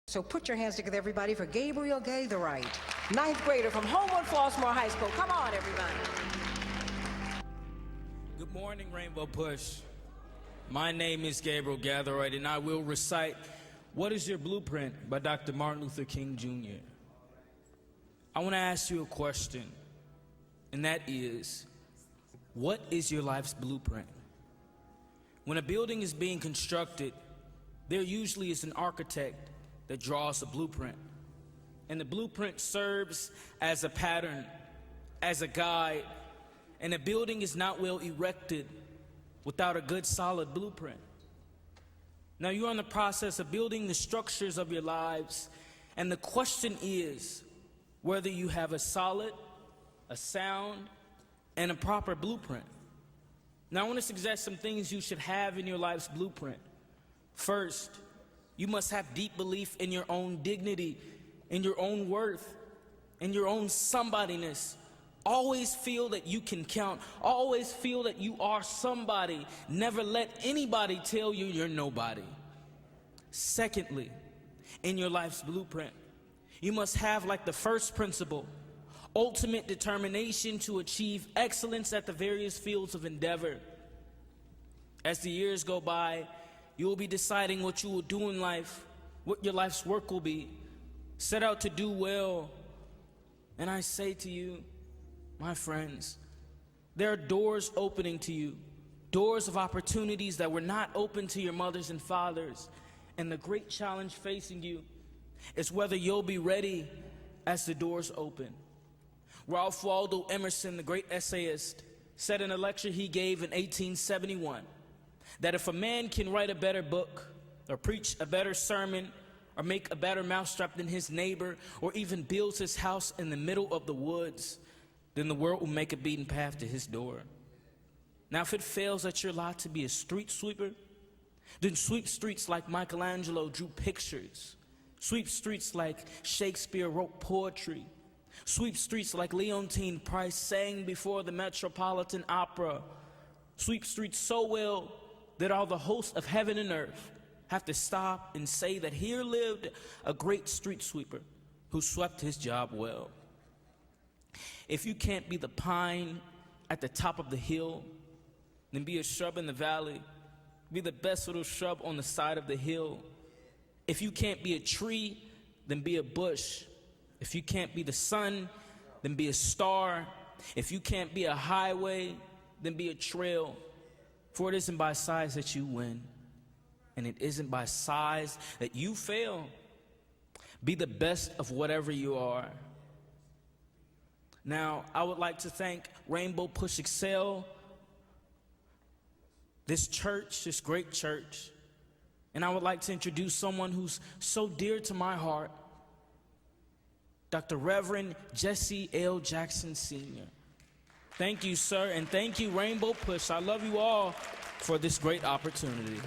So put your hands together, everybody, for Gabriel Gatherite, ninth grader from Homewood Flossmoor High School. Come on, everybody. Good morning, Rainbow Push. My name is Gabriel Gatherite, and I will recite What is Your Blueprint by Dr. Martin Luther King Jr. I want to ask you a question, and that is, what is your life's blueprint? When a building is being constructed, there usually is an architect that draws a blueprint. And the blueprint serves as a pattern, as a guide, and a building is not well erected without a good solid blueprint. Now you're in the process of building the structures of your lives, and the question is whether you have a solid, a sound, and a proper blueprint. Now I want to suggest some things you should have in your life's blueprint. First, you must have deep belief in your own dignity, in your own worth, in your own somebodyness. Always feel that you can count. Always feel that you are somebody. Never let anybody tell you you're nobody. Secondly, in your life's blueprint, you must have, like the first principle, ultimate determination to achieve excellence at the various fields of endeavor. As the years go by, you will be deciding what you will do in life, what your life's work will be. Set out to do well. And I say to you, my friends, there are doors opening to you, doors of opportunities that were not open to your mothers and fathers. And the great challenge facing you is whether you'll be ready as the doors open. Ralph Waldo Emerson, the great essayist, said in a lecture he gave in 1871 that if a man can write a better book or preach a better sermon or make a better mousetrap than his neighbor or even builds his house in the middle of the woods, then the world will make a beaten path to his door. Now if it fails at your lot to be a street sweeper, then sweep streets like Michelangelo drew pictures. Sweep streets like Shakespeare wrote poetry. Sweep streets like Leontine Price sang before the Metropolitan Opera. Sweep streets so well that all the hosts of heaven and earth have to stop and say that here lived a great street sweeper who swept his job well. If you can't be the pine at the top of the hill, then be a shrub in the valley. Be the best little shrub on the side of the hill. If you can't be a tree, then be a bush. If you can't be the sun, then be a star. If you can't be a highway, then be a trail. For it isn't by size that you win, and it isn't by size that you fail. Be the best of whatever you are. Now, I would like to thank Rainbow Push Excel, this church, this great church. And I would like to introduce someone who's so dear to my heart, Dr. Rev.Jesse L. Jackson Sr. Thank you, sir, and thank you, Rainbow Push. I love you all for this great opportunity.